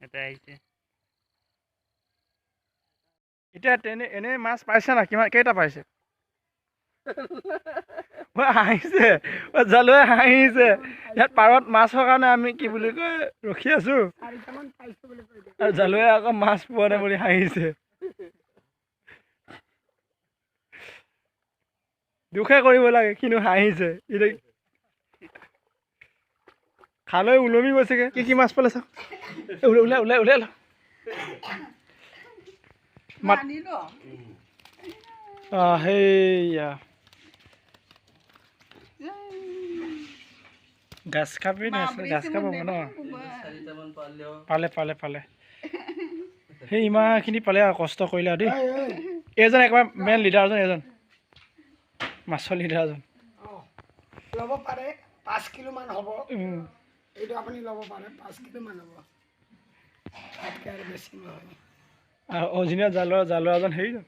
এটা আহিছে এতিয়া এনে মাছ পাইছে না কিমান কেইটা পাইছে হাঁহিছে জালুৱে হাঁহিছে ইয়াত পাৰত মাছৰ কাৰণে আমি কি বুলি কয় ৰখি আছো আৰু জালুৱে আকৌ মাছ পোৱা নাই বুলি হাঁহিছে দুখে কৰিব লাগে কিন্তু হাঁহিছে এতিয়া খালৈ ওলমি গৈছেগে কি মাছ পালে চাওক ওলাই ওলাই ওলাই সেইয়া গাছ খাবি না গাছ খাব ন পালে সেই ইমানখিনি পালে আৰু কষ্ট কৰিলে আৰু দেই এইজন একেবাৰে মেইন লিডাৰজন এজন মাছৰ লিডাৰজন ল'ব পাৰে 5 কিলো মান হ'ব এইটো আপুনি ল'ব পাৰে 5 কিলো মান হ'ব তাতকৈ আৰু বেছি নহয় অৰিজিনেল জালুৱাজন হেৰিজন